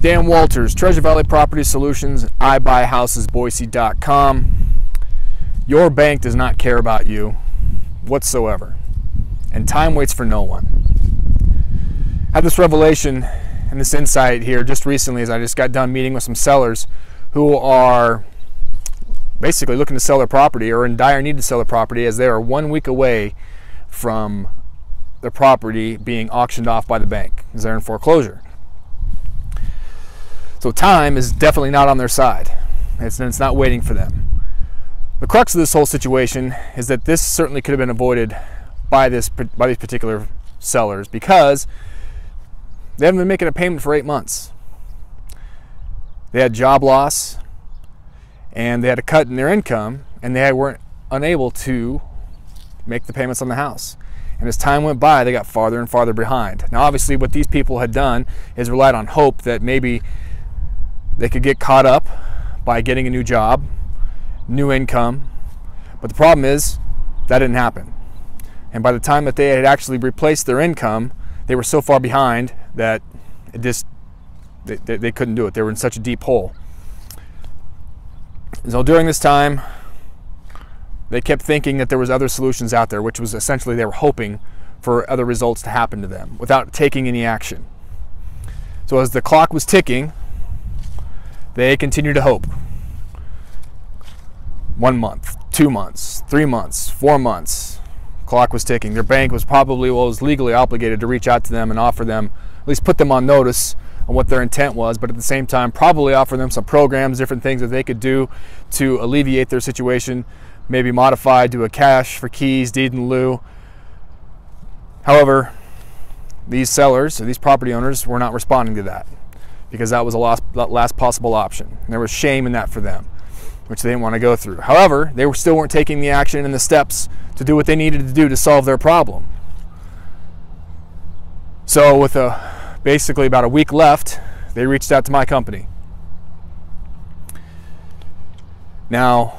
Dan Walters, Treasure Valley Property Solutions, iBuyHousesBoise.com. Your bank does not care about you whatsoever, and time waits for no one. I had this revelation and this insight here just recently as I just got done meeting with some sellers who are basically looking to sell their property or in dire need to sell their property, as they are 1 week away from their property being auctioned off by the bank as they're in foreclosure. So time is definitely not on their side. It's not waiting for them. The crux of this whole situation is that this certainly could have been avoided by these particular sellers, because they haven't been making a payment for 8 months. They had job loss, and they had a cut in their income, and they weren't unable to make the payments on the house. And as time went by, they got farther and farther behind. Now, obviously, what these people had done is relied on hope that maybe they could get caught up by getting a new job, new income. But the problem is that didn't happen. And by the time that they had actually replaced their income, they were so far behind that they couldn't do it. They were in such a deep hole. So during this time, they kept thinking that there was other solutions out there, which was essentially they were hoping for other results to happen to them without taking any action. So as the clock was ticking, they continued to hope. 1 month, 2 months, 3 months, 4 months. Clock was ticking. Their bank was probably was legally obligated to reach out to them and offer them, at least put them on notice on what their intent was, but at the same time probably offer them some programs, different things that they could do to alleviate their situation, maybe modify, do a cash for keys, deed in lieu. However, these sellers, or these property owners, were not responding to that, because that was a last possible option. And there was shame in that for them, which they didn't want to go through. However, they still weren't taking the action and the steps to do what they needed to do to solve their problem. So with basically about a week left, they reached out to my company. Now,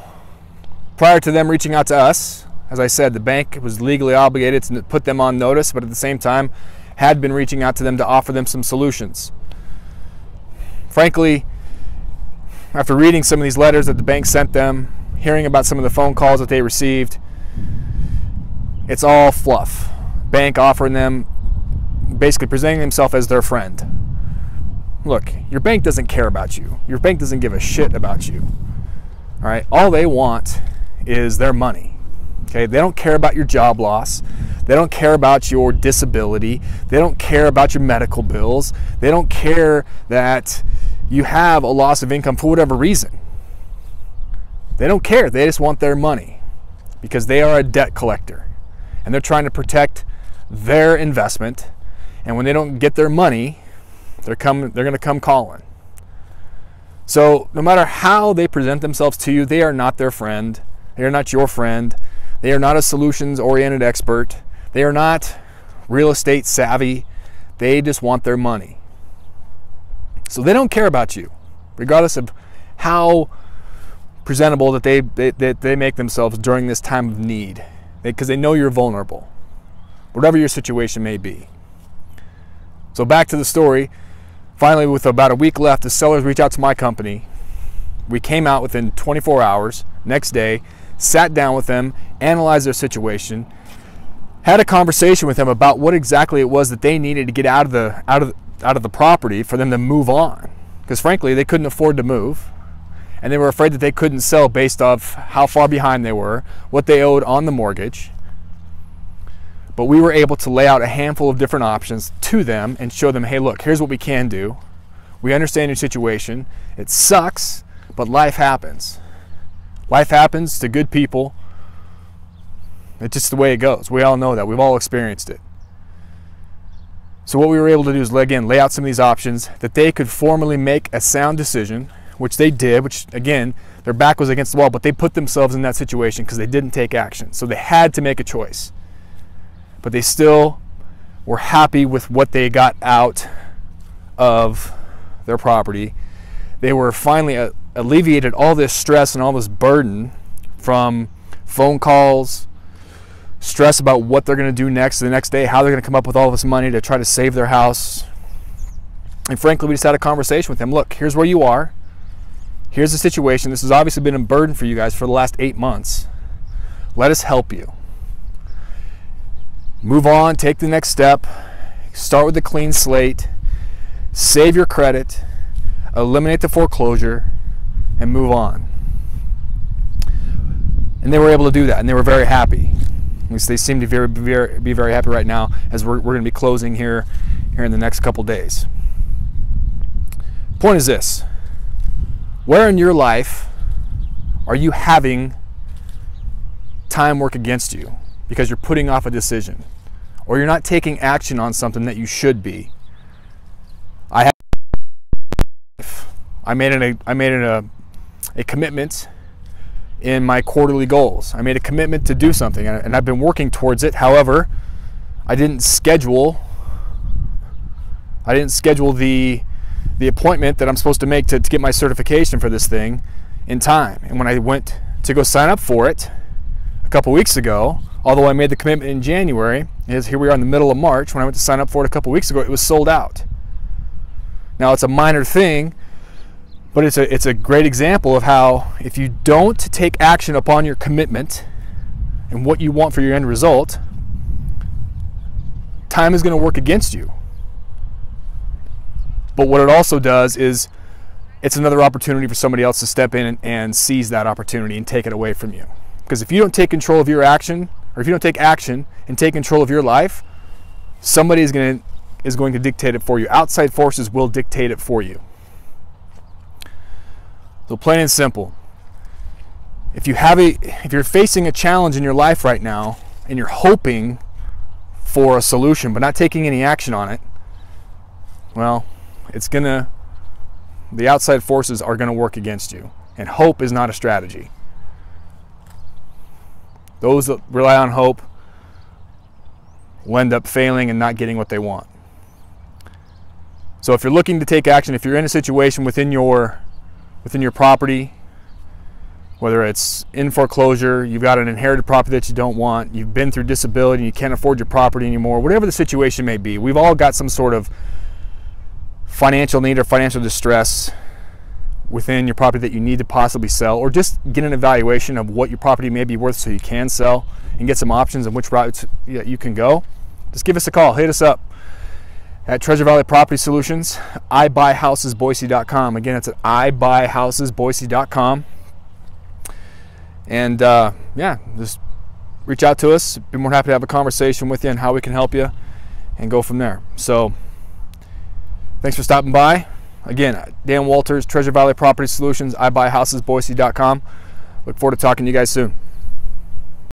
prior to them reaching out to us, as I said, the bank was legally obligated to put them on notice, but at the same time had been reaching out to them to offer them some solutions. Frankly, after reading some of these letters that the bank sent them, hearing about some of the phone calls that they received, it's all fluff. Bank offering them, basically presenting themselves as their friend. Look, your bank doesn't care about you. Your bank doesn't give a shit about you. All right? All they want is their money. Okay? They don't care about your job loss. They don't care about your disability. They don't care about your medical bills. They don't care that you have a loss of income for whatever reason. They don't care. They just want their money, because they are a debt collector and they're trying to protect their investment. And when they don't get their money, they're going to come calling. So no matter how they present themselves to you, they are not their friend. They are not your friend. They are not a solutions-oriented expert. They are not real estate savvy. They just want their money. So they don't care about you, regardless of how presentable that they make themselves during this time of need, because they know you're vulnerable, whatever your situation may be. So back to the story. Finally, with about a week left, the sellers reached out to my company. We came out within 24 hours, next day, sat down with them, analyzed their situation, had a conversation with them about what exactly it was that they needed to get out of the property for them to move on. Because frankly, they couldn't afford to move, and they were afraid that they couldn't sell based off how far behind they were, what they owed on the mortgage. But we were able to lay out a handful of different options to them and show them, hey, look, here's what we can do. We understand your situation. It sucks, but life happens. Life happens to good people. It's just the way it goes. We all know that. We've all experienced it. So what we were able to do is, again, lay out some of these options that they could formally make a sound decision, which they did, which, again, their back was against the wall, but they put themselves in that situation because they didn't take action. So they had to make a choice. But they still were happy with what they got out of their property. They were finally alleviated all this stress and all this burden from phone calls, stress about what they're going to do next, the next day, how they're going to come up with all this money to try to save their house. And frankly, we just had a conversation with him. Look, here's where you are. Here's the situation. This has obviously been a burden for you guys for the last 8 months. Let us help you. Move on, take the next step, start with a clean slate, save your credit, eliminate the foreclosure, and move on. And they were able to do that, and they were very happy. At least they seem to be very happy right now, as we're going to be closing here in the next couple days. Point is this: where in your life are you having time work against you because you're putting off a decision, or you're not taking action on something that you should be? I made a commitment in my quarterly goals. I made a commitment to do something, and I've been working towards it. However, I didn't schedule the appointment that I'm supposed to make to get my certification for this thing in time. And when I went to go sign up for it a couple weeks ago, although I made the commitment in January, here we are in the middle of March, when I went to sign up for it a couple weeks ago, it was sold out. Now, it's a minor thing, but it's a great example of how if you don't take action upon your commitment and what you want for your end result, time is going to work against you. But what it also does is it's another opportunity for somebody else to step in and seize that opportunity and take it away from you. Because if you don't take control of your action, or if you don't take action and take control of your life, somebody is going to dictate it for you. Outside forces will dictate it for you. So plain and simple, if you're facing a challenge in your life right now and you're hoping for a solution but not taking any action on it, well, the outside forces are going to work against you. And hope is not a strategy. Those that rely on hope will end up failing and not getting what they want. So if you're looking to take action, if you're in a situation within your property, whether it's in foreclosure, you've got an inherited property that you don't want, you've been through disability, you can't afford your property anymore, whatever the situation may be, we've all got some sort of financial need or financial distress within your property that you need to possibly sell, or just get an evaluation of what your property may be worth so you can sell and get some options on which routes you can go. Just give us a call, hit us up at Treasure Valley Property Solutions, iBuyHousesBoise.com. Again, it's at iBuyHousesBoise.com. And yeah, just reach out to us. Be more than happy to have a conversation with you on how we can help you and go from there. So thanks for stopping by. Again, Dan Walters, Treasure Valley Property Solutions, iBuyHousesBoise.com. Look forward to talking to you guys soon.